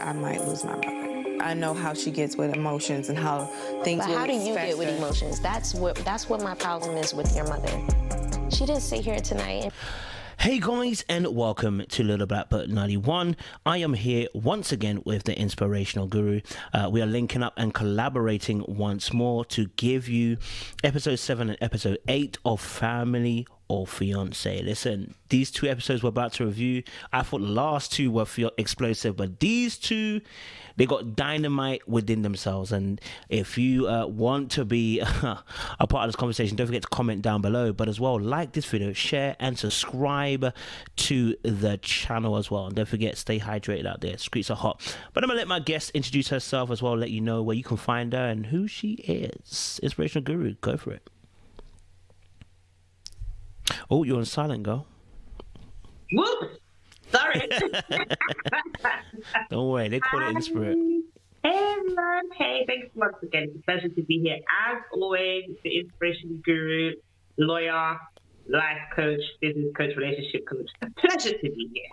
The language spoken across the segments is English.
I might lose my mother. I know how she gets with emotions and how things But will how do you fester. get with emotions? That's what my problem is with your mother. She didn't sit here tonight. Hey guys, and welcome to Little Black Book 91. I am here once again with the Inspirational Guru. We are linking up and collaborating once more to give you episode 7 and episode 8 of Family or Fiance. Listen, these two episodes we're about to review, I thought the last two were explosive, but these two, they got dynamite within themselves. And if you want to be a part of this conversation, don't forget to comment down below, but as well, like this video, share and subscribe to the channel as well. And don't forget, stay hydrated out there. Streets are hot. But I'm gonna let my guest introduce herself as well, let you know where you can find her and who she is. Inspirational Guru, go for it. Oh, you're on silent, girl. Whoop! Sorry. Don't worry, they call it in the spirit. Hey, everyone. Hey, thanks once again. It's a pleasure to be here. As always, the Inspirational Guru, lawyer, life coach, business coach, relationship coach. A pleasure to be here.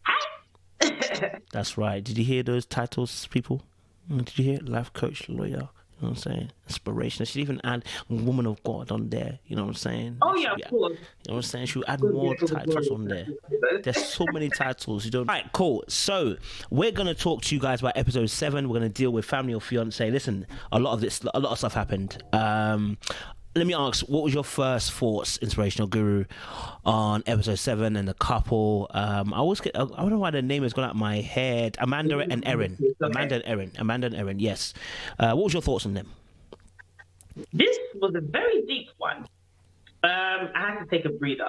Hi. That's right. Did you hear those titles, people? Did you hear life coach, lawyer? You know what I'm saying? Inspiration. She even add woman of God on there. You know what I'm saying? Oh, yeah, of course. You know what I'm saying? She'll add more titles on there. There's so many titles. You don't. All right, cool. So we're gonna talk to you guys about episode 7. We're gonna deal with Family or Fiance. Listen, a lot of stuff happened. Let me ask, what was your first thoughts, Inspirational Guru, on episode 7 and the couple? I don't know why the name has gone out of my head. Amanda and Erin. Amanda and Erin, yes. What was your thoughts on them? This was a very deep one. I had to take a breather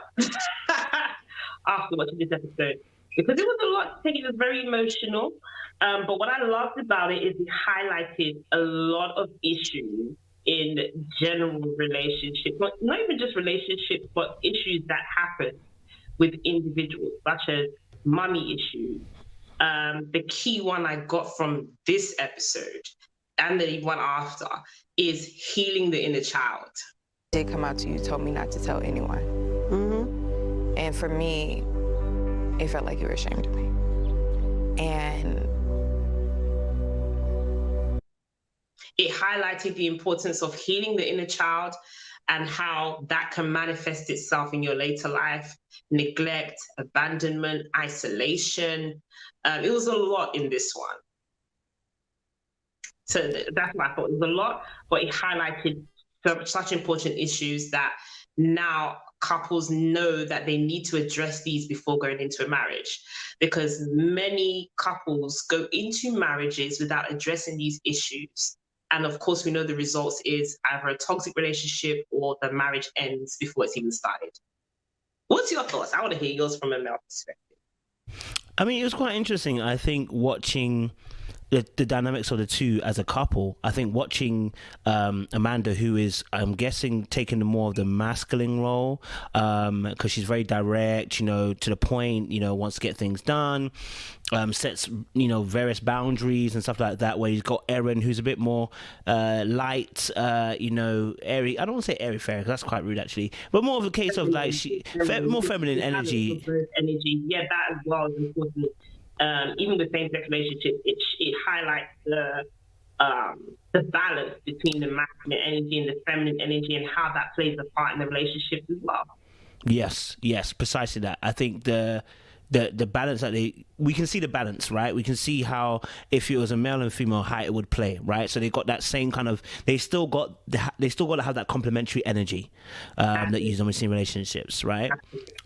after watching this episode because it was a lot to take. It was very emotional. But what I loved about it is it highlighted a lot of issues in general relationships, not even just relationships, but issues that happen with individuals, such as mommy issues. The key one I got from this episode and the one after is healing the inner child. Did come out to you, told me not to tell anyone. Mm-hmm. And for me, it felt like you were ashamed of me. And it highlighted the importance of healing the inner child and how that can manifest itself in your later life. Neglect, abandonment, isolation. It was a lot in this one. So that's what I thought. It was a lot, but it highlighted such important issues that now couples know that they need to address these before going into a marriage, because many couples go into marriages without addressing these issues. And of course, we know the results is either a toxic relationship or the marriage ends before it's even started. What's your thoughts? I want to hear yours from a male perspective. I mean, it was quite interesting. I think watching the dynamics of the two as a couple, I think watching Amanda, who is, I'm guessing, taking more of the masculine role, because she's very direct, you know, to the point, you know, wants to get things done, sets, you know, various boundaries and stuff like that, where you've got Erin, who's a bit more light, you know, airy. I don't want to say airy-fairy, because that's quite rude, actually, but more of a case of, like, more feminine energy. Yeah, that as well is important. Even with same-sex relationships, it highlights the balance between the masculine energy and the feminine energy and how that plays a part in the relationship as well. Yes, precisely that. I think the balance that we can see the balance, right? We can see how if it was a male and female, how it would play, right? So they got that same kind of, they still got to have that complementary energy that you normally see in relationships, right?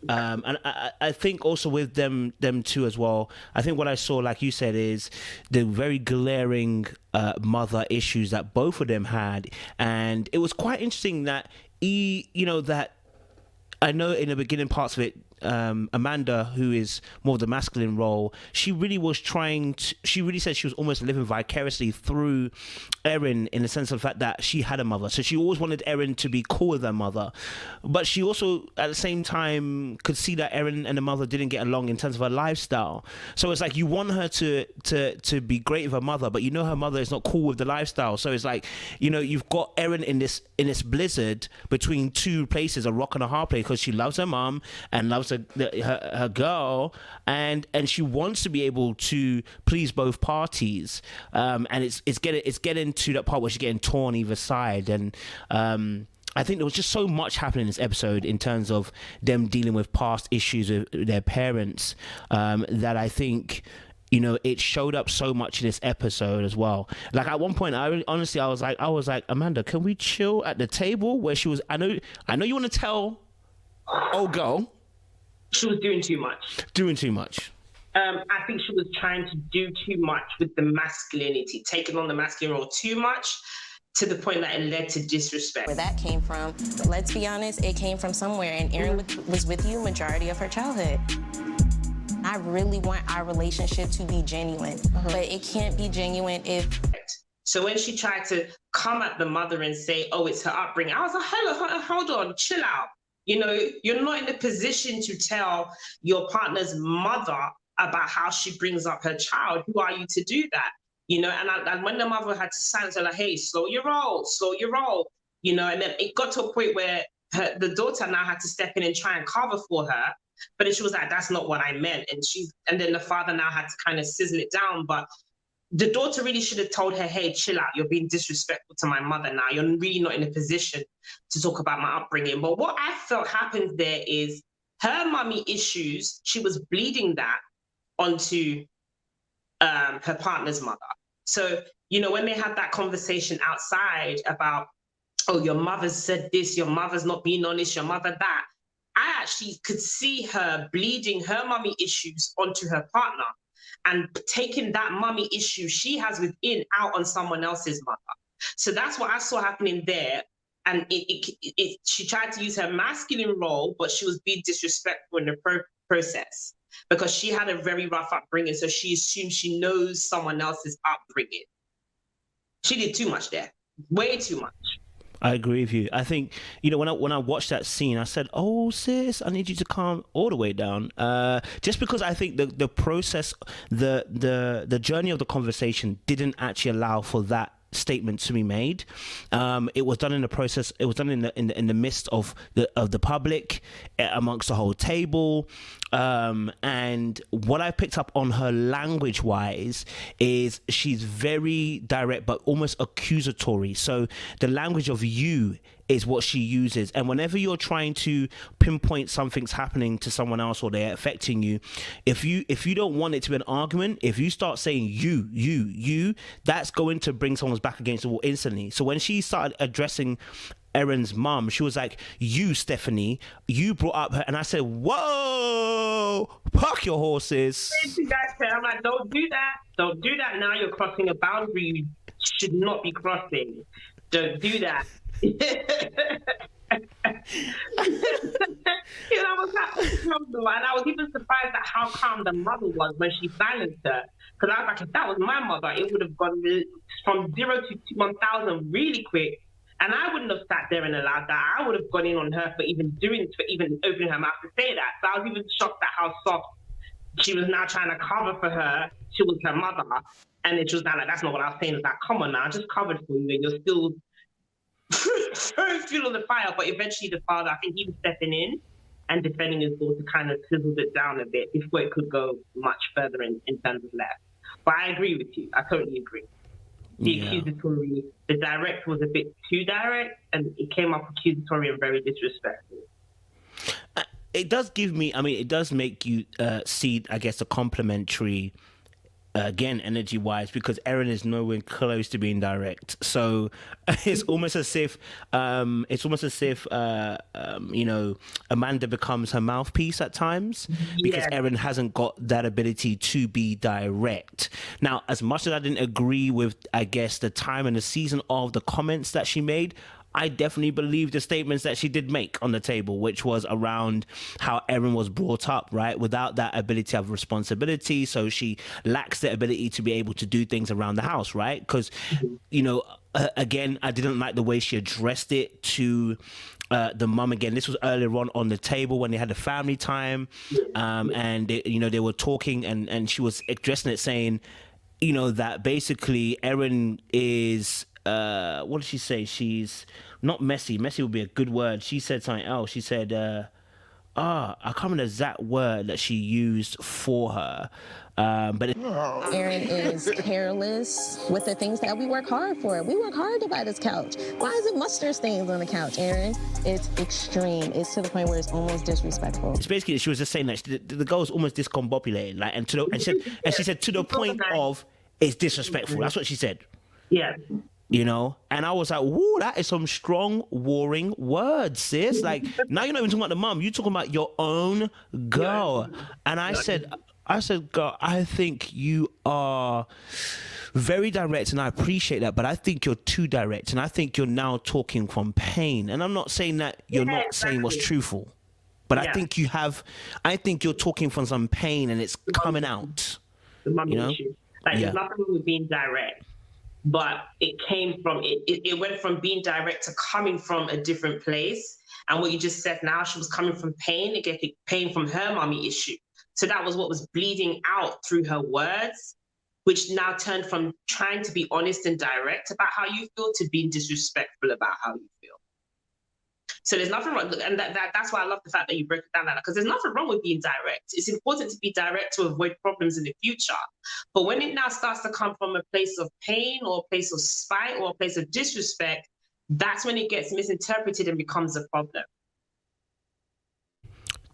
And I think also with them two as well, I think what I saw, like you said, is the very glaring mother issues that both of them had. And it was quite interesting that that I know in the beginning parts of it, Amanda, who is more of the masculine role, she really said she was almost living vicariously through Erin in the sense of the fact that she had a mother. So she always wanted Erin to be cool with her mother. But she also, at the same time, could see that Erin and the mother didn't get along in terms of her lifestyle. So it's like you want her to be great with her mother, but you know her mother is not cool with the lifestyle. So it's like, you know, you've got Erin in this blizzard between two places, a rock and a hard place, because she loves her mom and loves her girl, and she wants to be able to please both parties. And it's getting to that part where she's getting torn either side, and I think there was just so much happening in this episode in terms of them dealing with past issues with their parents, that I think, you know, it showed up so much in this episode as well. Like at one point, I was like, Amanda, can we chill at the table? Where she was, I know you want to tell old girl. She was doing too much. I think she was trying to do too much with the masculinity, taking on the masculine role too much, to the point that it led to disrespect. Where that came from, but let's be honest, it came from somewhere, and Erin was with you majority of her childhood. I really want our relationship to be genuine, but it can't be genuine if... So when she tried to come at the mother and say, oh, it's her upbringing, I was like, hold on, chill out. You know, you're not in a position to tell your partner's mother about how she brings up her child. Who are you to do that? You know, and when the mother had to silence her, like, hey, slow your roll, you know, and then it got to a point where the daughter now had to step in and try and cover for her. But then she was like, that's not what I meant. And then the father now had to kind of sizzle it down. But the daughter really should have told her, hey, chill out. You're being disrespectful to my mother now. You're really not in a position to talk about my upbringing. But what I felt happened there is her mummy issues, she was bleeding that onto her partner's mother. So, you know, when they had that conversation outside about, oh, your mother's said this, your mother's not being honest, your mother that, I actually could see her bleeding her mummy issues onto her partner and taking that mummy issue she has within out on someone else's mother. So that's what I saw happening there. And she tried to use her masculine role, but she was being disrespectful in the process because she had a very rough upbringing. So she assumed she knows someone else's upbringing. She did too much there, way too much. I agree with you. I think, you know, when I watched that scene, I said, oh, sis, I need you to calm all the way down. Just because I think the process, the journey of the conversation didn't actually allow for that statement to be made. It was done in the process. It was done in the midst of the public, amongst the whole table. And what I picked up on her language wise is she's very direct but almost accusatory. So the language of you is what she uses, and whenever you're trying to pinpoint something's happening to someone else or they're affecting you, if you don't want it to be an argument, if you start saying you, that's going to bring someone's back against the wall instantly. So when she started addressing Erin's mom, she was like, you, Stephanie, you brought up her, and I said, whoa, park your horses. I'm like, don't do that now. You're crossing a boundary you should not be crossing. Don't do that. You know, and I was even surprised at how calm the mother was when she silenced her. Because I was like, if that was my mother, it would have gone from 0 to 1,000 really quick. And I wouldn't have sat there and allowed that. I would have gone in on her for even opening her mouth to say that. So I was even shocked at how soft she was now trying to cover for her. She was her mother. And it was now like, that's not what I was saying. It's like, come on now, I just covered for you and you're still throwing fuel on the fire. But eventually the father, I think he was stepping in and defending his daughter, kind of sizzled it down a bit before it could go much further in terms of left. But I agree with you. I totally agree. The accusatory, the direct was a bit too direct, and it came up accusatory and very disrespectful. It does give me, I mean, it does make you see, I guess, a complimentary, again, energy-wise, because Erin is nowhere close to being direct. So it's almost as if, you know, Amanda becomes her mouthpiece at times, because Erin hasn't got that ability to be direct. Now, as much as I didn't agree with, I guess, the time and the season of the comments that she made, I definitely believe the statements that she did make on the table, which was around how Erin was brought up, right? Without that ability of responsibility. So she lacks the ability to be able to do things around the house, right? Because, you know, again, I didn't like the way she addressed it to the mum. Again, this was earlier on the table when they had the family time. And, they were talking and she was addressing it saying, you know, that basically Erin is... what did she say? She's not messy. Messy would be a good word. She said something else. She said, I can't remember the exact word that she used for her. But Erin is careless with the things that we work hard for. We work hard to buy this couch. Why is it mustard stains on the couch, Erin? It's extreme. It's to the point where it's almost disrespectful. It's basically, she was just saying that the girl was almost discombobulated, like, and she said to the point of it's disrespectful. That's what she said. Yeah. You know, and I was like, "Whoa, that is some strong, warring words, sis." Like, now you're not even talking about the mum; you're talking about your own girl. And I said, "Girl, I think you are very direct, and I appreciate that. But I think you're too direct, and I think you're now talking from pain. And I'm not saying that you're not saying what's truthful, but I think you have. I think you're talking from some pain, and it's coming out. The mum issue. Like, there's nothing wrong with being direct. But it came from it went from being direct to coming from a different place. And what you just said now, she was coming from pain, again, pain from her mommy issue. So that was what was bleeding out through her words, which now turned from trying to be honest and direct about how you feel to being disrespectful about how you feel. So there's nothing wrong, and that's why I love the fact that you break it down like that, because there's nothing wrong with being direct. It's important to be direct to avoid problems in the future. But when it now starts to come from a place of pain or a place of spite or a place of disrespect, that's when it gets misinterpreted and becomes a problem.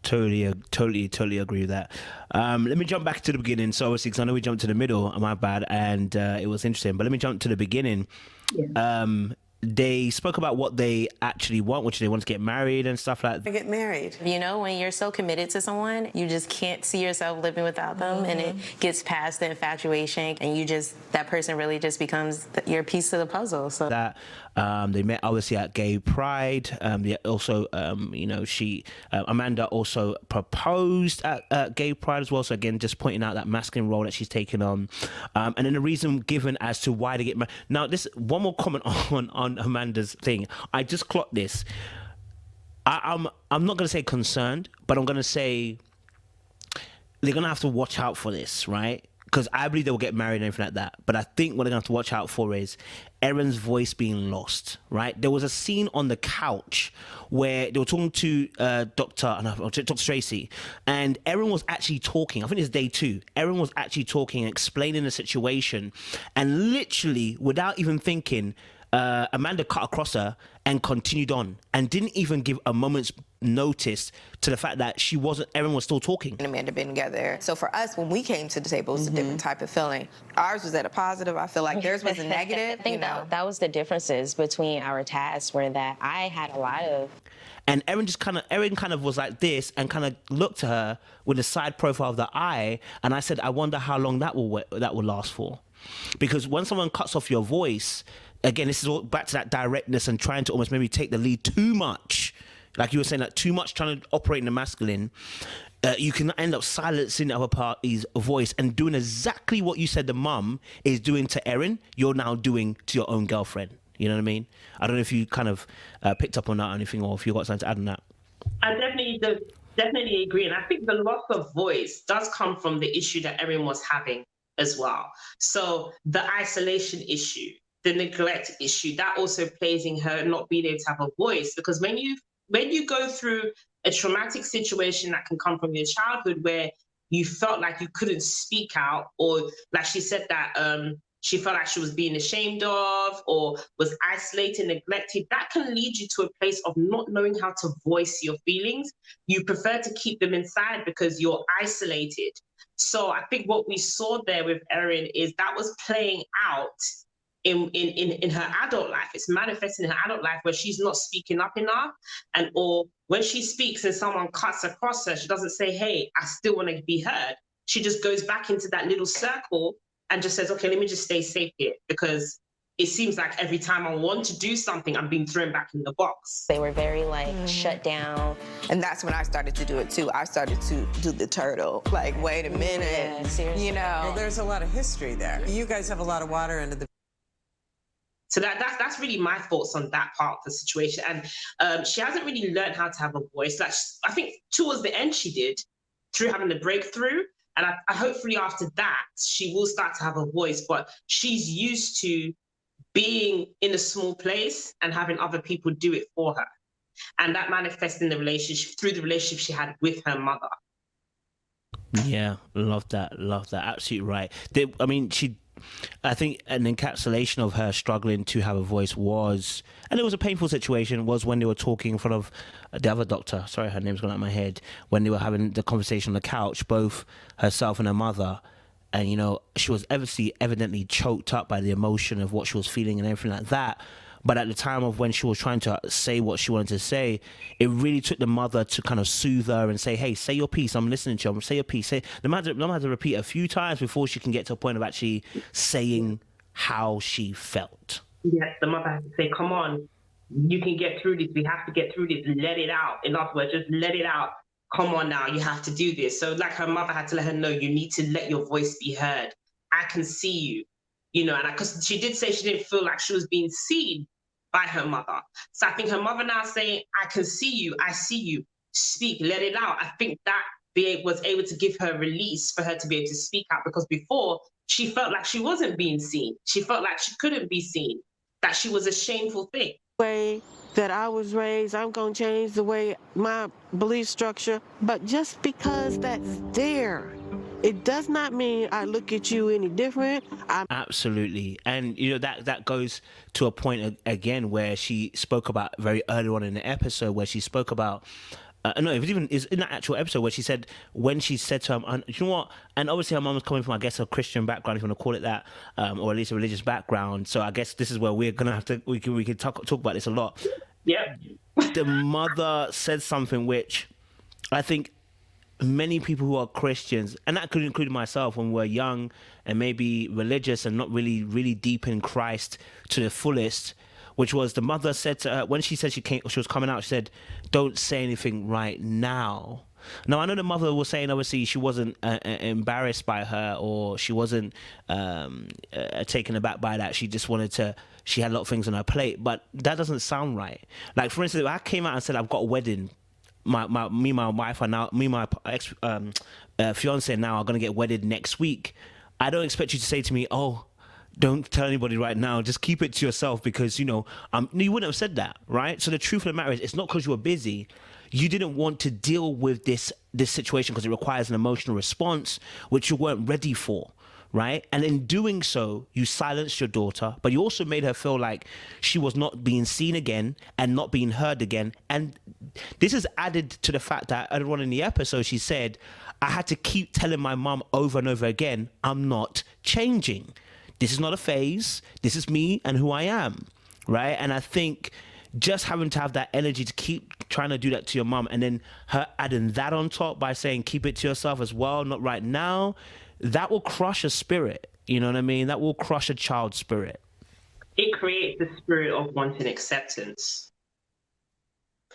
Totally agree with that. Let me jump back to the beginning. So obviously, because I know we jumped to the middle, my bad, and it was interesting. But let me jump to the beginning. Yeah. They spoke about what they actually want, which they want to get married and stuff like that. Get married. You know, when you're so committed to someone, you just can't see yourself living without them, and it gets past the infatuation, and that person really just becomes your piece of the puzzle. So that they met obviously at Gay Pride. They also, Amanda also proposed at Gay Pride as well. So again, just pointing out that masculine role that she's taken on, and then the reason given as to why they get married. Now, this one more comment on Amanda's thing. I just clocked this. I'm not going to say concerned, but I'm going to say they're going to have to watch out for this, right? Because I believe they'll get married and everything like that. But I think what they're going to have to watch out for is Erin's voice being lost, right? There was a scene on the couch where they were talking to Dr. Tracy, and Erin was actually talking. I think it's day 2. Erin was actually talking and explaining the situation, and literally, without even thinking, Amanda cut across her and continued on and didn't even give a moment's notice to the fact that Erin was still talking. And Amanda been together. So for us, when we came to the table, it was a different type of feeling. Ours was at a positive. I feel like theirs was a negative. I think that was the differences between our tasks, where that I had a lot of. And Erin kind of was like this and kind of looked to her with a side profile of the eye, and I said, I wonder how long that will last for. Because when someone cuts off your voice, again, this is all back to that directness and trying to almost maybe take the lead too much. Like you were saying, that too much trying to operate in the masculine, you can end up silencing the other party's voice and doing exactly what you said the mum is doing to Erin, you're now doing to your own girlfriend. You know what I mean? I don't know if you kind of picked up on that or anything, or if you got something to add on that. I definitely agree. And I think the loss of voice does come from the issue that Erin was having as well. So the isolation issue, the neglect issue, that also plays in her not being able to have a voice. Because when you go through a traumatic situation that can come from your childhood where you felt like you couldn't speak out, or like she said that she felt like she was being ashamed of or was isolated, neglected, that can lead you to a place of not knowing how to voice your feelings. You prefer to keep them inside because you're isolated. So I think what we saw there with Erin is that was playing out in her adult life. It's manifesting in her adult life where she's not speaking up enough, or when she speaks and someone cuts across her, she doesn't say, hey, I still want to be heard. She just goes back into that little circle and just says, okay, let me just stay safe here because it seems like every time I want to do something, I'm being thrown back in the box. They were very like shut down. And that's when I started to do it too. I started to do the turtle. Like, wait a minute. Yeah, seriously. You know. Well, there's a lot of history there. You guys have a lot of water under the. So that's really my thoughts on that part of the situation. And she hasn't really learned how to have a voice. Like, I think towards the end she did, through having the breakthrough. And I hopefully after that, she will start to have a voice. But she's used to being in a small place and having other people do it for her. And that manifests in the relationship, through the relationship she had with her mother. Yeah, love that. Absolutely right. I think an encapsulation of her struggling to have a voice was, and it was a painful situation, was when they were talking in front of the other doctor. Sorry, her name's gone out of my head. When they were having the conversation on the couch, both herself and her mother. And, you know, she was evidently choked up by the emotion of what she was feeling and everything like that. But at the time of when she was trying to say what she wanted to say, it really took the mother to kind of soothe her and say, hey, say your piece. I'm listening to you. Say your piece. The mother had to repeat a few times before she can get to a point of actually saying how she felt. Yes, the mother has to say, come on, you can get through this. We have to get through this. Let it out. In other words, just let it out. Come on now, you have to do this. So like her mother had to let her know, you need to let your voice be heard. I can see you, you know, and because she did say she didn't feel like she was being seen by her mother. So I think her mother now saying, I can see you, I see you, speak, let it out. I think that was able to give her release for her to be able to speak out, because before she felt like she wasn't being seen. She felt like she couldn't be seen, that she was a shameful thing. Way that I was raised, I'm going to change the way my belief structure, but just because that's there, it does not mean I look at you any different. Absolutely. And, you know, that goes to a point again where she spoke about very early on in the episode, where she spoke about, no, it was even is in that actual episode where she said, when she said to her, you know what? And obviously her mom was coming from, I guess, a Christian background, if you want to call it that, or at least a religious background. So I guess this is where we're going to have to, we can talk about this a lot. Yeah. The mother said something which I think many people who are Christians, and that could include myself, when we're young and maybe religious and not really deep in Christ to the fullest, which was the mother said to her, when she said she was coming out, she said, don't say anything right now. Now, I know the mother was saying, obviously, she wasn't embarrassed by her, or she wasn't taken aback by that. She just wanted to, she had a lot of things on her plate, but that doesn't sound right. Like, for instance, if I came out and said, I've got a wedding, my wife are now, my ex fiance now are going to get wedded next week. I don't expect you to say to me, oh, don't tell anybody right now, just keep it to yourself, because, you know, you wouldn't have said that, right? So the truth of the matter is, it's not because you were busy. You didn't want to deal with this situation because it requires an emotional response, which you weren't ready for, right? And in doing so, you silenced your daughter, but you also made her feel like she was not being seen again and not being heard again. And this is added to the fact that earlier on in the episode, she said, I had to keep telling my mom over and over again, I'm not changing. This is not a phase. This is me and who I am, right? And I think just having to have that energy to keep trying to do that to your mom, and then her adding that on top by saying, keep it to yourself as well, not right now, that will crush a spirit. You know what I mean? That will crush a child's spirit. It creates the spirit of wanting acceptance.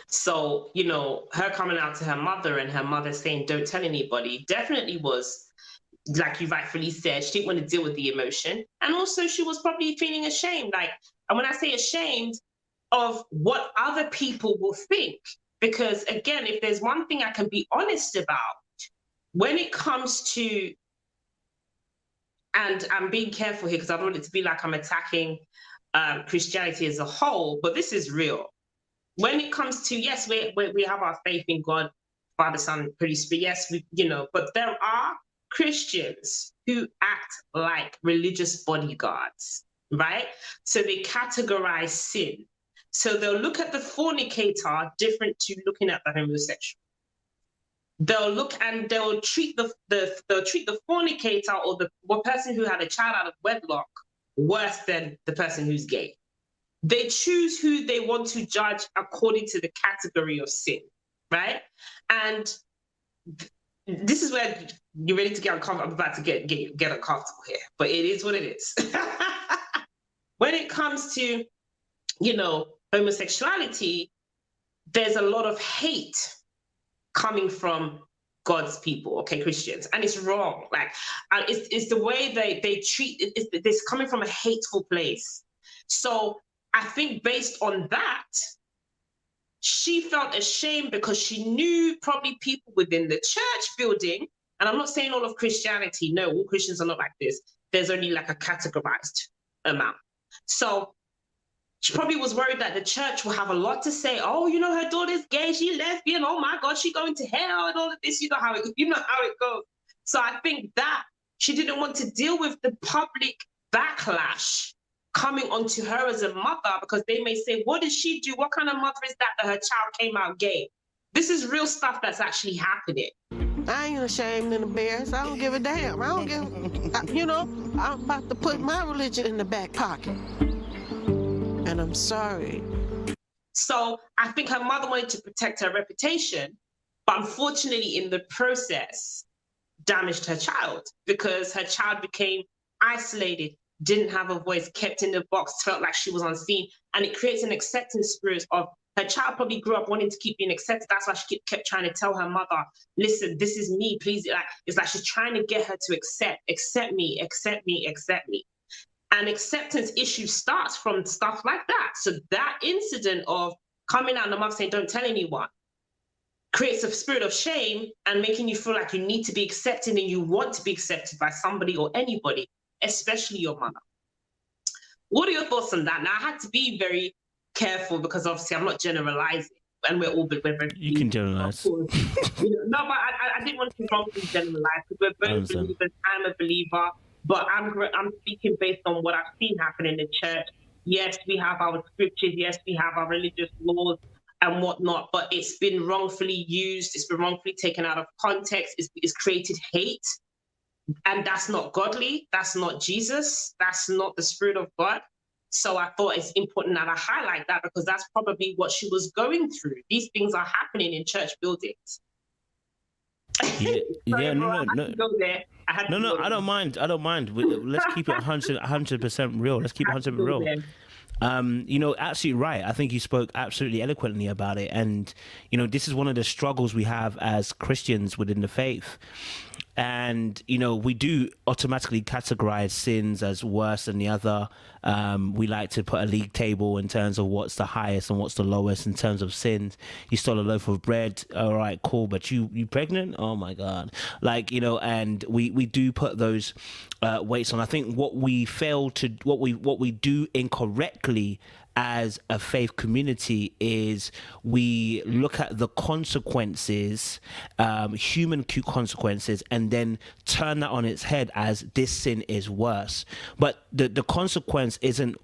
So, you know, her coming out to her mother and her mother saying, don't tell anybody, definitely was, like you rightfully said, she didn't want to deal with the emotion. And also she was probably feeling ashamed. Like, and when I say ashamed, of what other people will think. Because again, if there's one thing I can be honest about, when it comes to, and I'm being careful here because I don't want it to be like I'm attacking Christianity as a whole, but this is real. When it comes to, yes, we have our faith in God, Father, Son, Holy Spirit, yes, but there are Christians who act like religious bodyguards, right? So they categorize sin. So they'll look at the fornicator different to looking at the homosexual. They'll look and they'll treat the fornicator or the person who had a child out of wedlock worse than the person who's gay. They choose who they want to judge according to the category of sin, right? And this is where you're ready to get uncomfortable. I'm about to get uncomfortable here, but it is what it is. when it comes to, you know, homosexuality, there's a lot of hate coming from God's people, okay, Christians, and it's wrong. Like, it's the way they treat it. It's coming from a hateful place. So I think based on that, she felt ashamed because she knew probably people within the church building, and I'm not saying all of Christianity, no, all Christians are not like this. There's only like a categorized amount. So she probably was worried that the church will have a lot to say. Oh, you know, her daughter's gay, she's lesbian, oh my God, she's going to hell and all of this. You know how it goes. So I think that she didn't want to deal with the public backlash coming onto her as a mother, because they may say, what did she do? What kind of mother is that her child came out gay? This is real stuff that's actually happening. I ain't ashamed and embarrassed. I don't give a damn. I don't give, you know, I'm about to put my religion in the back pocket. And I'm sorry. So I think her mother wanted to protect her reputation, but unfortunately in the process, damaged her child, because her child became isolated, didn't have a voice, kept in the box, felt like she was unseen. And it creates an acceptance spirit of her child probably grew up wanting to keep being accepted. That's why she kept trying to tell her mother, listen, this is me, please. It's like she's trying to get her to accept me, accept me, accept me. And acceptance issue starts from stuff like that. So that incident of coming out and the mother saying, don't tell anyone, creates a spirit of shame and making you feel like you need to be accepted and you want to be accepted by somebody or anybody, especially your mother. What are your thoughts on that? Now, I had to be very careful because obviously I'm not generalizing, and we're all very. You can generalize. No, but I didn't want to wrongly generalize because we're both believers. I'm a believer, but I'm speaking based on what I've seen happen in the church. Yes, we have our scriptures. Yes, we have our religious laws and whatnot, but it's been wrongfully used. It's been wrongfully taken out of context. It's created hate. And that's not godly. That's not Jesus. That's not the Spirit of God. So I thought it's important that I highlight that, because that's probably what she was going through. These things are happening in church buildings. Yeah, yeah, no, I don't mind. Let's keep it 100% real. Let's keep it 100% real. You know, absolutely right. I think you spoke absolutely eloquently about it. And, you know, this is one of the struggles we have as Christians within the faith. And, you know, we do automatically categorize sins as worse than the other. We like to put a league table in terms of what's the highest and what's the lowest in terms of sins. You stole a loaf of bread. All right, cool. But you pregnant? Oh, my God. Like, you know, and we do put those weights on. I think what we do incorrectly as a faith community is we look at the consequences, human consequences, and then turn that on its head as this sin is worse. But the consequence isn't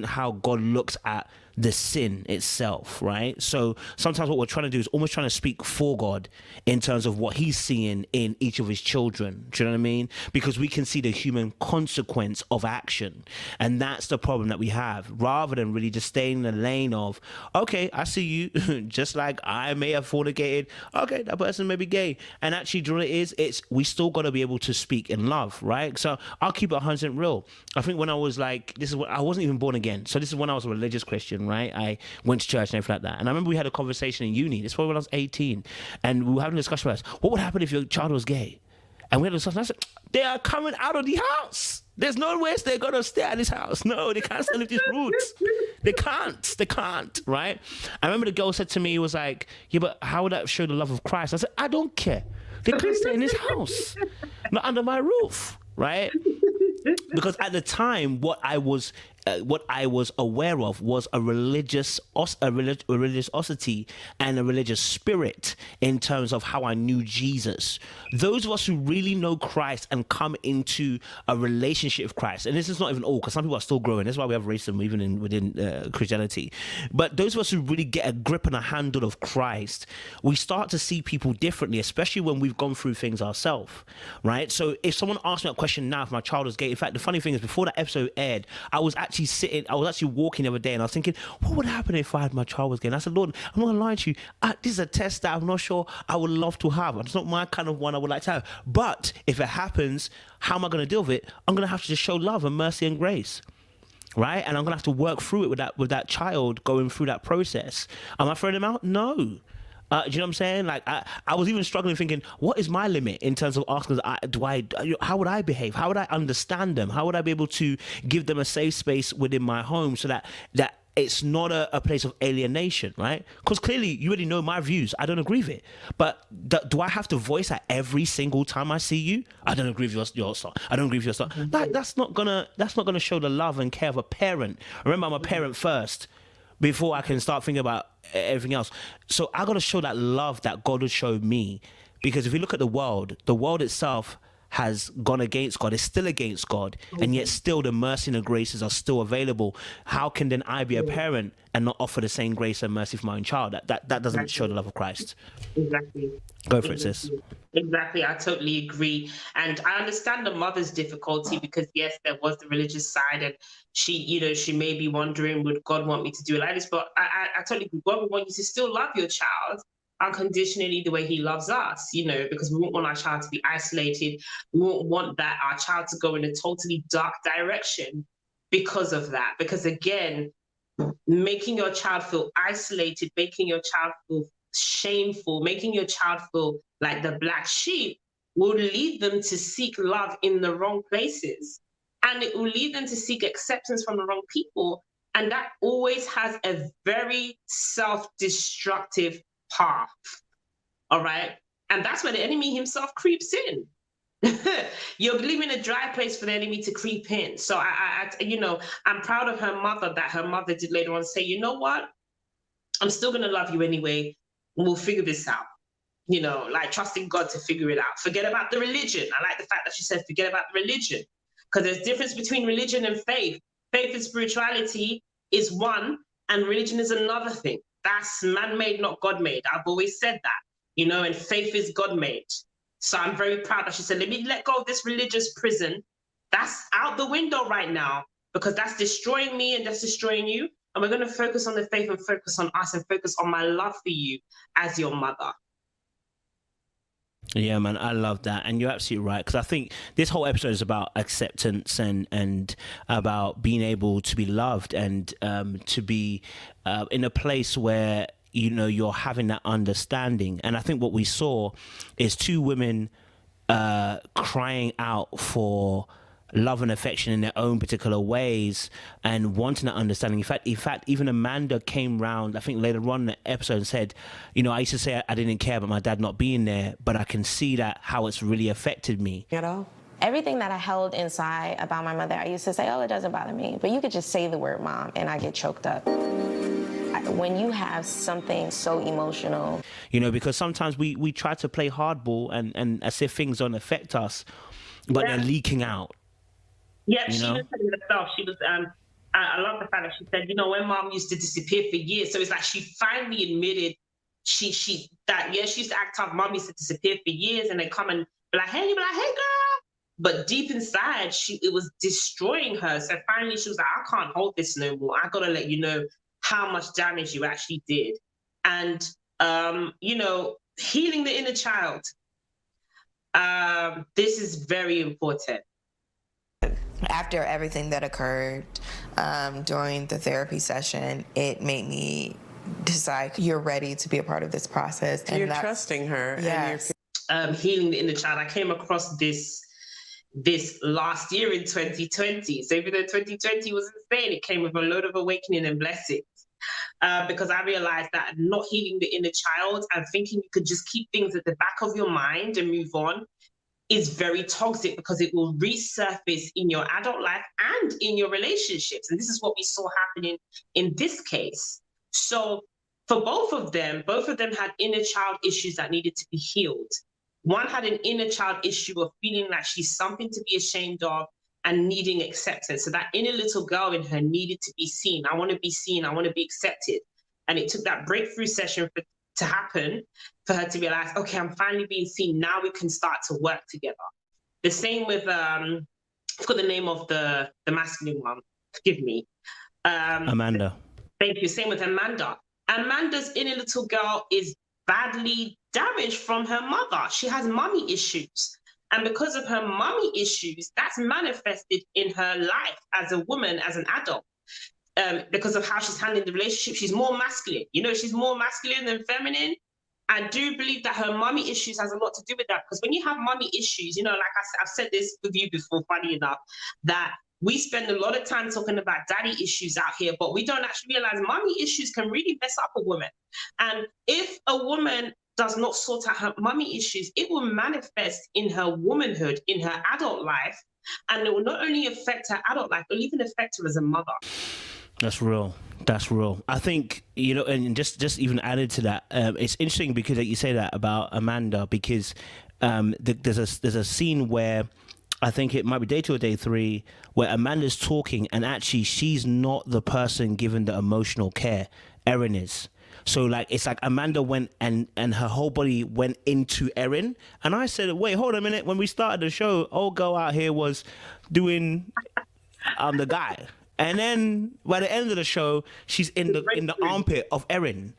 how God looks at the sin itself, right? So sometimes what we're trying to do is almost trying to speak for God in terms of what he's seeing in each of his children. Do you know what I mean? Because we can see the human consequence of action. And that's the problem that we have, rather than really just staying in the lane of, okay, I see you, just like I may have fornicated. Okay, that person may be gay. And actually, do you know what it is? We still got to be able to speak in love, right? So I'll keep it 100% real. I think when I was like, I wasn't even born again. So this is when I was a religious Christian, right? I went to church and everything like that. And I remember we had a conversation in uni. This was when I was 18. And we were having a discussion about what would happen if your child was gay? And we had a discussion. I said, they are coming out of the house. There's no way they're going to stay at this house. No, they can't stay with these roots. They can't, right? I remember the girl said to me, it was like, yeah, but how would that show the love of Christ? I said, I don't care. They can't stay in this house, not under my roof, right? Because at the time, what I was aware of was a religiosity and a religious spirit in terms of how I knew Jesus. Those of us who really know Christ and come into a relationship with Christ, and this is not even all, because some people are still growing. That's why we have racism even within Christianity. But those of us who really get a grip and a handle of Christ, we start to see people differently, especially when we've gone through things ourselves, right? So if someone asked me a question now, if my child was gay, in fact, the funny thing is, before that episode aired, I was actually walking the other day, and I was thinking, what would happen if my child was gay? And I said, Lord, I'm not gonna lie to you, this is a test that I'm not sure I would love to have. It's not my kind of one I would like to have. But if it happens, how am I gonna deal with it? I'm gonna have to just show love and mercy and grace. right? And I'm gonna have to work through it with that child going through that process. Am I throwing them out? No. Do you know what I'm saying? Like I was even struggling thinking, what is my limit in terms of asking? How would I behave? How would I understand them? How would I be able to give them a safe space within my home so that it's not a place of alienation, right? Because clearly you already know my views. I don't agree with it. But do I have to voice that every single time I see you? I don't agree with your style. I don't agree with your style. That's not gonna show the love and care of a parent. Remember, I'm a parent first before I can start thinking about everything else. So I got to show that love that God would show me. Because if you look at the world itself has gone against God, is still against God, and yet still the mercy and the graces are still available. How can then I be a parent and not offer the same grace and mercy for my own child? That doesn't show the love of Christ. Exactly. Go for it, sis. Exactly, I totally agree. And I understand the mother's difficulty because yes, there was the religious side and she may be wondering, would God want me to do it like this? But I totally agree. God would want you to still love your child unconditionally the way he loves us, because we won't want our child to be isolated. We won't want that our child to go in a totally dark direction because of that. Because again, making your child feel isolated, making your child feel shameful, making your child feel like the black sheep will lead them to seek love in the wrong places. And it will lead them to seek acceptance from the wrong people. And that always has a very self-destructive path. All right. And that's where the enemy himself creeps in. You're leaving a dry place for the enemy to creep in. So I'm proud of her mother that her mother did later on say, you know what? I'm still going to love you anyway. We'll figure this out. Like trusting God to figure it out. Forget about the religion. I like the fact that she said, forget about the religion, because there's difference between religion and faith. Faith and spirituality is one, and religion is another thing. That's man-made, not God-made. I've always said that, and faith is God-made. So I'm very proud that she said, let me let go of this religious prison. That's out the window right now because that's destroying me and that's destroying you. And we're going to focus on the faith and focus on us and focus on my love for you as your mother. Yeah, man, I love that. And you're absolutely right. Because I think this whole episode is about acceptance and about being able to be loved and to be in a place where, you're having that understanding. And I think what we saw is two women crying out for love and affection in their own particular ways and wanting that understanding. In fact, even Amanda came round, I think later on in the episode, and said, I used to say I didn't care about my dad not being there, but I can see that how it's really affected me. At all? Everything that I held inside about my mother, I used to say, oh, it doesn't bother me. But you could just say the word mom and I get choked up. When you have something so emotional. Because sometimes we try to play hardball and as if things don't affect us, but they're leaking out. Yeah, she was telling herself. She was. I love the fact that she said, when mom used to disappear for years, so it's like she finally admitted she used to act tough. Mom used to disappear for years and then come and be like, hey girl. But deep inside, it was destroying her. So finally, she was like, I can't hold this no more. I gotta let you know how much damage you actually did, and healing the inner child. This is very important. After everything that occurred during the therapy session, it made me decide you're ready to be a part of this process. And you're trusting her. Yes. And healing the inner child. I came across this last year in 2020. So even though 2020 was insane, it came with a load of awakening and blessings. Because I realized that not healing the inner child and thinking you could just keep things at the back of your mind and move on is very toxic, because it will resurface in your adult life and in your relationships. And this is what we saw happening in this case. So for both of them had inner child issues that needed to be healed. One had an inner child issue of feeling like she's something to be ashamed of and needing acceptance. So that inner little girl in her needed to be seen. I want to be seen. I want to be accepted. And it took that breakthrough session to happen for her to realize, okay, I'm finally being seen. Now we can start to work together. The same with, I forgot the name of the masculine one. Forgive me. Amanda. Thank you. Same with Amanda. Amanda's inner little girl is badly damaged from her mother. She has mommy issues. And because of her mommy issues, that's manifested in her life as a woman, as an adult. Because of how she's handling the relationship, she's more masculine. She's more masculine than feminine. I do believe that her mommy issues has a lot to do with that. Because when you have mommy issues, like I've said this with you before, funny enough, that we spend a lot of time talking about daddy issues out here, but we don't actually realize mommy issues can really mess up a woman. And if a woman does not sort out her mommy issues, it will manifest in her womanhood, in her adult life. And it will not only affect her adult life, it will even affect her as a mother. That's real. I think, and just even added to that, it's interesting because you say that about Amanda, because there's a scene where I think it might be day 2 or day 3 where Amanda's talking and actually she's not the person given the emotional care. Erin is. So it's like Amanda went and her whole body went into Erin. And I said, wait, hold a minute. When we started the show, old girl out here was doing the guy. And then by the end of the show, she's in the armpit of Erin.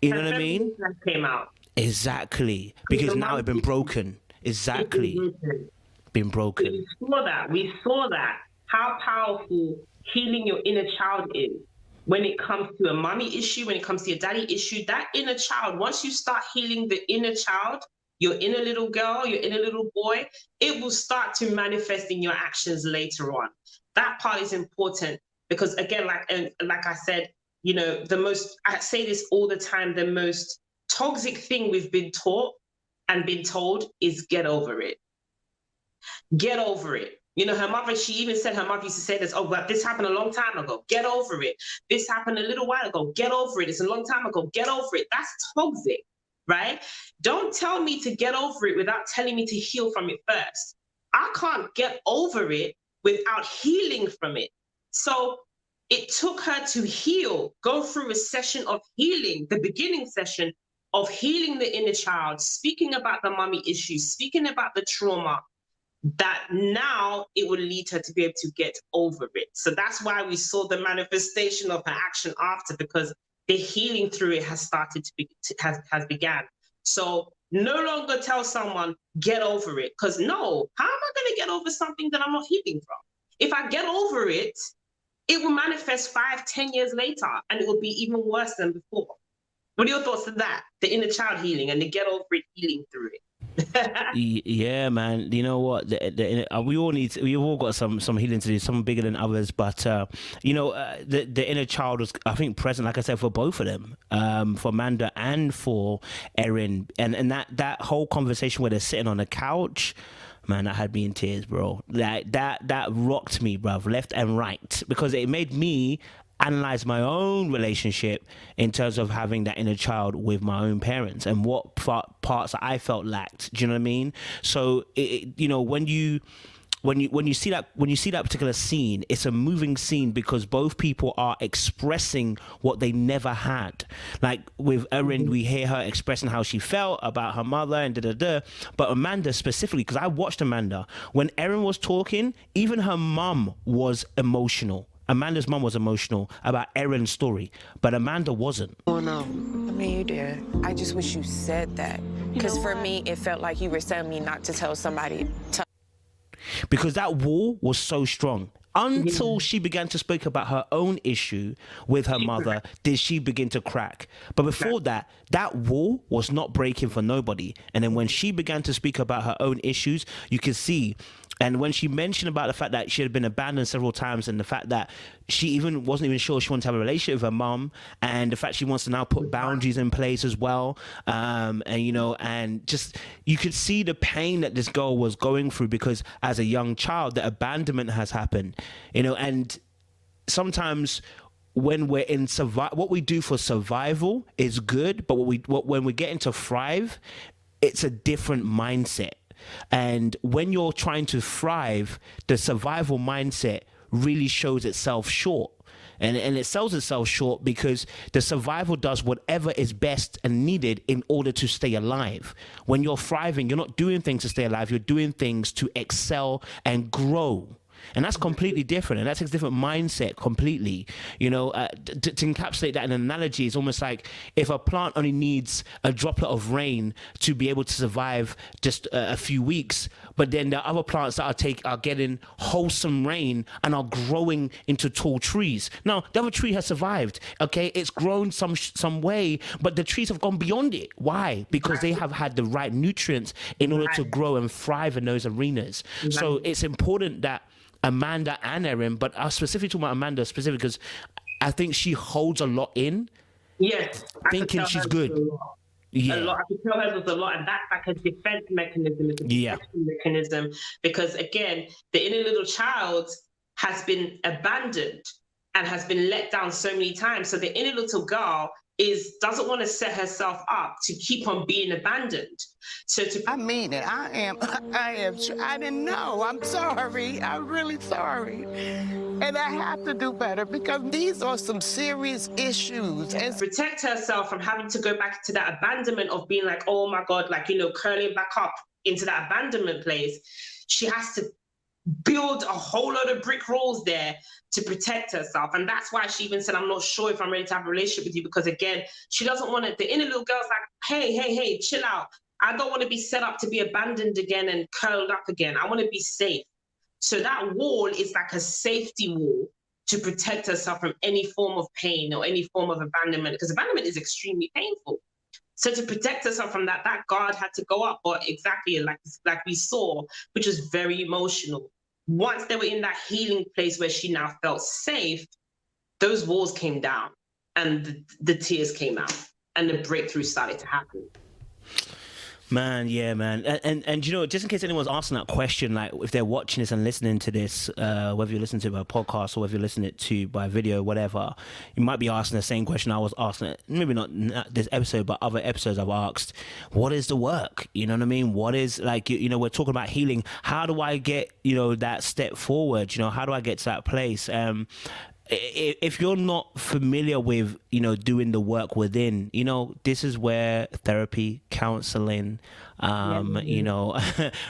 You know what I mean? Came out. Exactly. Because now it's been broken. Exactly. Been broken. We saw that. How powerful healing your inner child is when it comes to a mommy issue, when it comes to your daddy issue. That inner child, once you start healing the inner child, your inner little girl, your inner little boy, it will start to manifest in your actions later on. That part is important because, again, like I said, I say this all the time, the most toxic thing we've been taught and been told is get over it. Get over it. Her mother, she even said her mother used to say this, oh, but this happened a long time ago. Get over it. This happened a little while ago. Get over it. It's a long time ago. Get over it. That's toxic, right? Don't tell me to get over it without telling me to heal from it first. I can't get over it without healing from it. So it took her to heal, go through a session of healing, the beginning session of healing the inner child, speaking about the mommy issues, speaking about the trauma, that now it will lead her to be able to get over it. So that's why we saw the manifestation of her action after, because the healing through it has started has began. So no longer tell someone, get over it, because no, how am I going to get over something that I'm not healing from? If I get over it, it will manifest 5-10 years later, and it will be even worse than before. What are your thoughts on that? The inner child healing and the get over it healing through it. Yeah, man. You know what? We've all got some healing to do, some bigger than others. But the inner child was, I think, present, like I said, for both of them, for Amanda and for Erin, and that whole conversation where they're sitting on the couch. Man, that had me in tears, bro. That rocked me, bruv, left and right, because it made me analyze my own relationship in terms of having that inner child with my own parents and what parts I felt lacked. Do you know what I mean? So when you see that particular scene, it's a moving scene because both people are expressing what they never had. Like with Erin, we hear her expressing how she felt about her mother and but Amanda specifically, because I watched Amanda, when Erin was talking, even her mum was emotional. Amanda's mum was emotional about Erin's story, but Amanda wasn't. Oh no. I mean, you did. I just wish you said that. Because for me, it felt like you were telling me not to tell somebody. Because that wall was so strong. Until she began to speak about her own issue with her mother, did she begin to crack. But before that wall was not breaking for nobody. And then when she began to speak about her own issues, you could see. And when she mentioned about the fact that she had been abandoned several times and the fact that she wasn't even sure she wanted to have a relationship with her mom, and the fact she wants to now put boundaries in place as well, and just you could see the pain that this girl was going through because as a young child, the abandonment has happened, and sometimes when we're in what we do for survival is good, but when we get into thrive, it's a different mindset. And when you're trying to thrive, the survival mindset really shows itself short. And it sells itself short because the survival does whatever is best and needed in order to stay alive. When you're thriving, you're not doing things to stay alive. You're doing things to excel and grow. and that's completely different, and that's a different mindset completely. You know, to encapsulate that in an analogy, is almost like if a plant only needs a droplet of rain to be able to survive just a few weeks, but then there are other plants that are getting wholesome rain and are growing into tall trees. Now, the other tree has survived. Okay, it's grown some way, but the trees have gone beyond it. Why? Because they have had the right nutrients in order to grow and thrive in those arenas. So it's important that Amanda and Erin, but I was specifically talking about Amanda specifically because I think she holds a lot in. Yes, thinking she's good. A lot. I could tell her there's a lot, and that's like a defense mechanism. It's a protection mechanism because, again, the inner little child has been abandoned and has been let down so many times. So the inner little girl doesn't want to set herself up to keep on being abandoned. I mean it. I didn't know. I'm sorry. I'm really sorry. And I have to do better because these are some serious issues. And protect herself from having to go back to that abandonment of being like, oh my God, like, you know, curling back up into that abandonment place. She has to build a whole load of brick walls there to protect herself. And that's why she even said, I'm not sure if I'm ready to have a relationship with you, because again, she doesn't want it. The inner little girl's like, hey, chill out. I don't want to be set up to be abandoned again and curled up again. I want to be safe. So that wall is like a safety wall to protect herself from any form of pain or any form of abandonment, because abandonment is extremely painful. So to protect herself from that guard had to go up, or exactly like we saw, which was very emotional. Once they were in that healing place where she now felt safe, those walls came down and the tears came out and the breakthrough started to happen. Man, yeah, man. And you know, just in case anyone's asking that question, like if they're watching this and listening to this, whether you listen to it by podcast or whether you listen it to by video, whatever, you might be asking the same question I was asking, maybe not this episode, but other episodes I've asked, what is the work? You know what I mean? What is, like, you know, we're talking about healing. How do I get, you know, that step forward? You know, how do I get to that place? If you're not familiar with, you know, doing the work within, you know, this is where therapy, counseling, you know,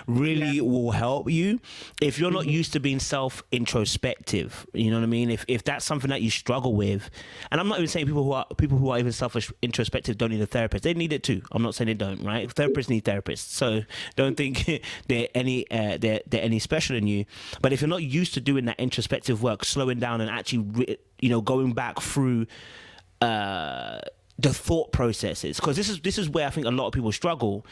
really will help you. If you're not used to being self-introspective, you know what I mean? If that's something that you struggle with, and I'm not even saying people who are even self-introspective don't need a therapist. They need it too. I'm not saying they don't, right? Therapists need therapists. So don't think they're any special than you. But if you're not used to doing that introspective work, slowing down and actually, you know, going back through the thought processes, because this is where I think a lot of people struggle.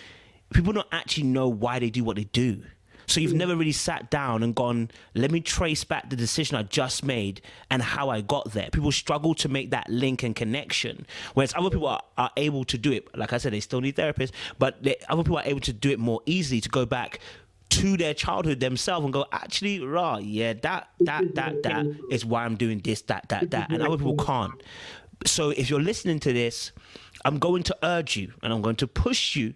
People don't actually know why they do what they do. So you've never really sat down and gone, let me trace back the decision I just made and how I got there. People struggle to make that link and connection, whereas other people are able to do it. Like I said, they still need therapists, but other people are able to do it more easily, to go back to their childhood themselves and go, actually, that is why I'm doing this, that. And other people can't. So if you're listening to this, I'm going to urge you and I'm going to push you.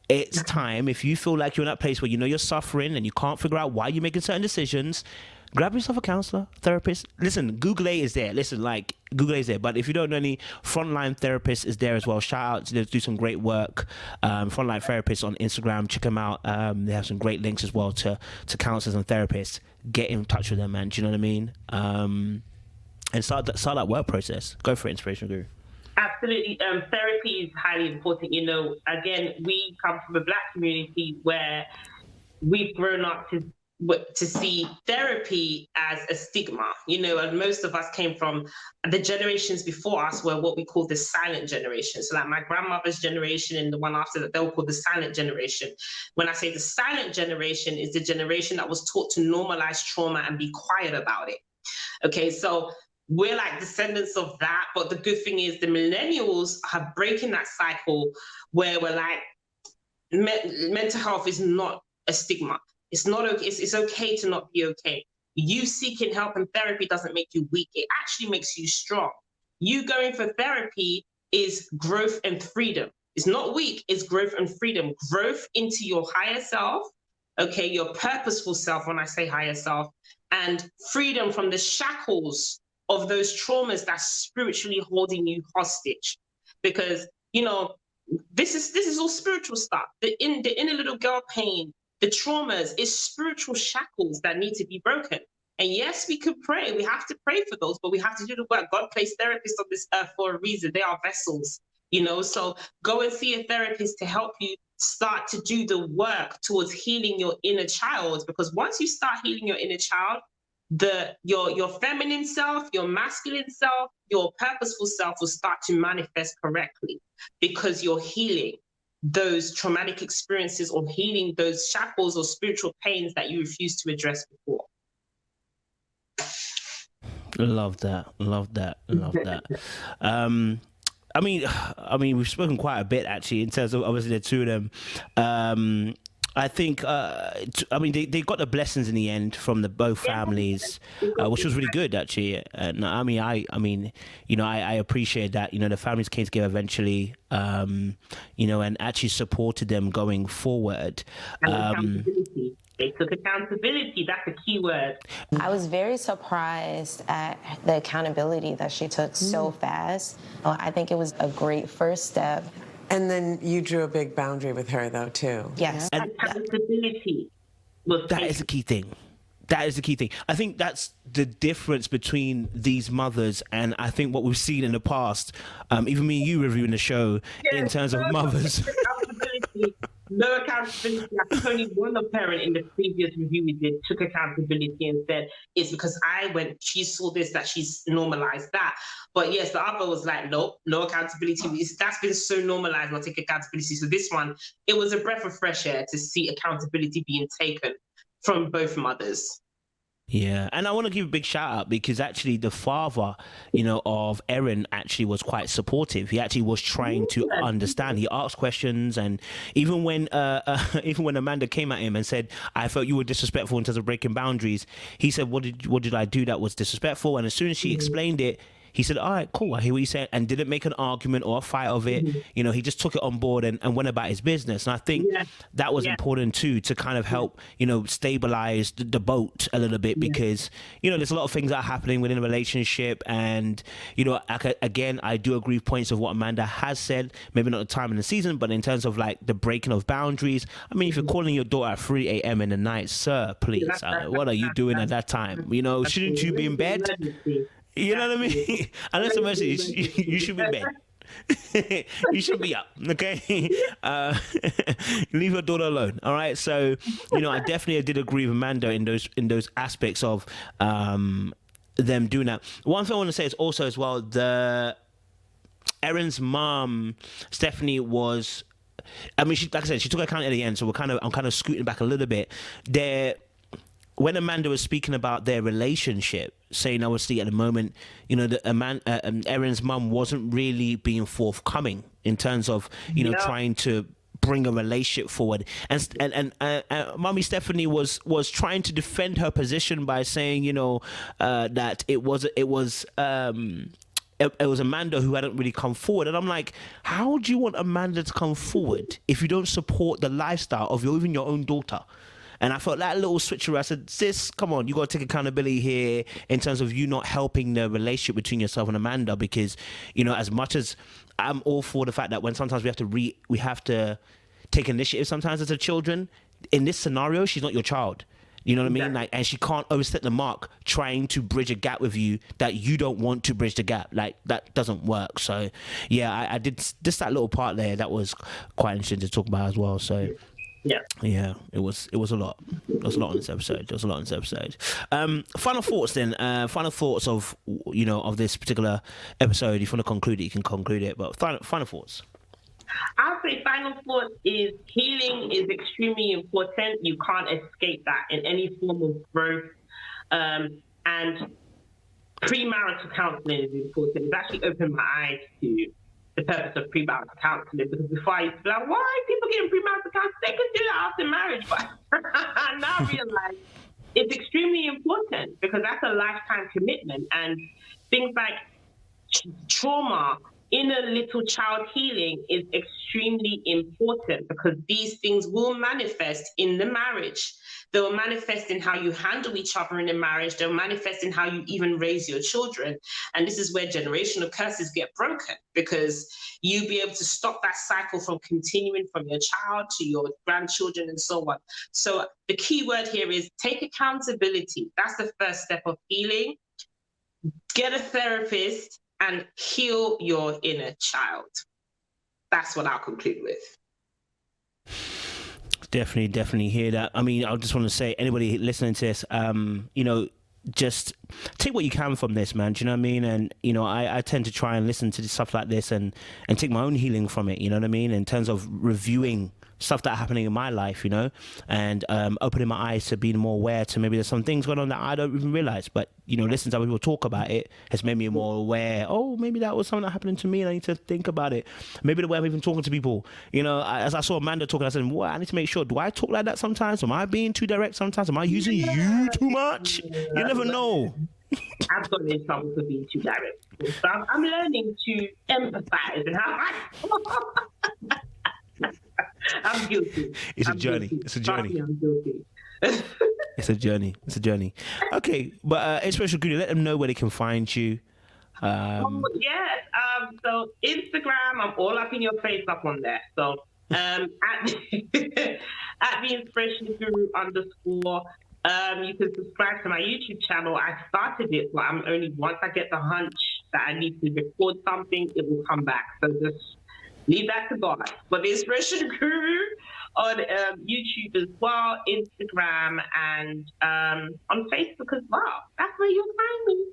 It's time, if you feel like you're in that place where you know you're suffering and you can't figure out why you're making certain decisions, grab yourself a counselor, therapist. Listen, Google is there. Google is there. But if you don't know any, Frontline Therapist is there as well. Shout out to them, do some great work. Frontline Therapists on Instagram, check them out. They have some great links as well to counselors and therapists. Get in touch with them, man. Do you know what I mean? And start that work process. Go for it, Inspirational Guru. Absolutely. Therapy is highly important. You know, again, we come from a Black community where we've grown up to see therapy as a stigma, you know, and most of us came from the generations before us were what we call the silent generation. So like my grandmother's generation and the one after that, they were called the silent generation. When I say the silent generation, is the generation that was taught to normalize trauma and be quiet about it. Okay, so we're like descendants of that, but the good thing is the millennials are breaking that cycle where we're like, mental health is not a stigma. It's not okay. It's okay to not be okay. You seeking help and therapy doesn't make you weak. It actually makes you strong. You going for therapy is growth and freedom. It's not weak, it's growth and freedom. Growth into your higher self, okay, your purposeful self, when I say higher self, and freedom from the shackles of those traumas that's spiritually holding you hostage. Because, you know, this is all spiritual stuff. The inner little girl pain, the traumas is spiritual shackles that need to be broken. And yes, we can pray. We have to pray for those, but we have to do the work. God placed therapists on this earth for a reason. They are vessels, so go and see a therapist to help you start to do the work towards healing your inner child. Because once you start healing your inner child, your feminine self, your masculine self, your purposeful self will start to manifest correctly, because you're healing those traumatic experiences or healing those shackles or spiritual pains that you refused to address before. Love that. I mean, we've spoken quite a bit actually in terms of obviously the two of them. I think, they got the blessings in the end from the both families, which was really good actually. And I appreciate that. The families came together eventually, and actually supported them going forward. Accountability. They took accountability. That's a key word. I was very surprised at the accountability that she took so fast. I think it was a great first step. And then you drew a big boundary with her, though, too. Yes. And accountability was that is the key thing. That is the key thing. I think that's the difference between these mothers and I think what we've seen in the past, even me and you reviewing the show, in terms of mothers. No accountability. I think only one parent in the previous review we did took accountability and said, it's because she saw this, that she's normalized that. But yes, the other was like, nope, no accountability. That's been so normalized, not take accountability. So this one, it was a breath of fresh air to see accountability being taken from both mothers. Yeah, and I want to give a big shout out because actually the father, of Erin actually was quite supportive. He actually was trying to understand. He asked questions, and even when Amanda came at him and said, "I felt you were disrespectful in terms of breaking boundaries," he said, "What did I do that was disrespectful?" And as soon as she explained it, he said, "All right, cool. I hear what you said," and didn't make an argument or a fight of it. He just took it on board and went about his business. And I think that was important too, to kind of help, stabilize the boat a little bit, because, there's a lot of things that are happening within a relationship. And, again, I do agree with points of what Amanda has said, maybe not the time in the season, but in terms of like the breaking of boundaries. I mean, if you're calling your daughter at 3 a.m. in the night, sir, please, what are you doing at that time? Shouldn't you be in bed? You know what I mean? Unless you should be in bed. You should be up, okay? Leave your daughter alone, all right? So, I definitely did agree with Amanda in those aspects of them doing that. One thing I want to say is also as well, Erin's mom, Stephanie, was, like I said, she took account at the end, so I'm kind of scooting back a little bit. When Amanda was speaking about their relationship, saying obviously at the moment, Erin's mum wasn't really being forthcoming in terms of, trying to bring a relationship forward. And Mommy Stephanie was trying to defend her position by saying, that it was Amanda who hadn't really come forward. And I'm like, how do you want Amanda to come forward if you don't support the lifestyle of even your own daughter? And I felt that little switcheroo. I said, sis, come on, you got to take accountability here in terms of you not helping the relationship between yourself and Amanda, because, as much as I'm all for the fact that when sometimes we have to take initiative sometimes as a children, in this scenario, she's not your child. You know what I mean? Like, and she can't overstep the mark trying to bridge a gap with you that you don't want to bridge the gap. Like, that doesn't work. So, yeah, I did just that little part there. That was quite interesting to talk about as well. So, yeah, it was a lot. There was a lot on this episode. Final thoughts then. Final thoughts of of this particular episode. If you want to conclude it, you can conclude it. But final thoughts. I'll say final thought is healing is extremely important. You can't escape that in any form of growth. And premarital counseling is important. It's actually opened my eyes to the purpose of premarital counseling, because before I used to be like, why are people getting premarital counseling? They can do that after marriage. But I now realize it's extremely important, because that's a lifetime commitment. And things like trauma, inner little child healing is extremely important, because these things will manifest in the marriage. They will manifest in how you handle each other in a marriage. They'll manifest in how you even raise your children. And this is where generational curses get broken, because you'll be able to stop that cycle from continuing from your child to your grandchildren and so on. So the key word here is take accountability. That's the first step of healing. Get a therapist and heal your inner child. That's what I'll conclude with. Definitely hear that. I mean, I just want to say, anybody listening to this, just take what you can from this, man. Do you know what I mean? And, I tend to try and listen to stuff like this and take my own healing from it, you know what I mean? In terms of reviewing stuff that are happening in my life, and opening my eyes to being more aware to maybe there's some things going on that I don't even realize. But, listening to other people talk about it has made me more aware. Oh, maybe that was something that happened to me and I need to think about it. Maybe the way I'm even talking to people, as I saw Amanda talking, I said, well, I need to make sure, do I talk like that sometimes? Am I being too direct sometimes? Am I using you too much? You never know. I've gotten in trouble for being too direct. So I'm learning to empathize and how I'm guilty. It's I'm a journey. guilty. It's a journey. Trust me, I'm guilty. It's a journey. It's a journey. Okay, but Inspirational Guru, let them know where they can find you. Yes. So Instagram, I'm all up in your face up on there. So at the Inspirational Guru _ you can subscribe to my YouTube channel. I started it, but I'm only, once I get the hunch that I need to record something, it will come back. So just leave that to God. But the Inspiration Guru on YouTube as well, Instagram, and on Facebook as well. That's where you'll find me.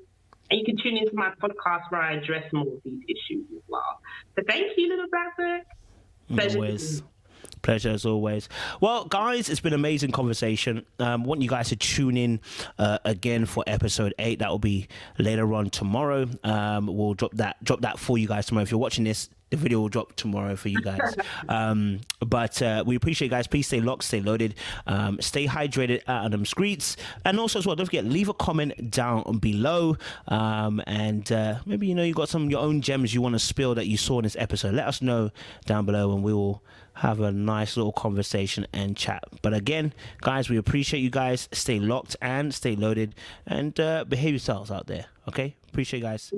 And you can tune into my podcast where I address more of these issues as well. So thank you, Little Black Book. Pleasure as always. Well, guys, it's been an amazing conversation. Want you guys to tune in again for episode 8. That will be later on tomorrow. We'll drop that for you guys tomorrow. If you're watching this, the video will drop tomorrow for you guys. But we appreciate you guys. Please stay locked, stay loaded, stay hydrated out on them streets. And also as well, don't forget, leave a comment down below. And maybe, you got some of your own gems you want to spill that you saw in this episode. Let us know down below and we will have a nice little conversation and chat. But again, guys, we appreciate you guys. Stay locked and stay loaded and behave yourselves out there. Okay? Appreciate you guys.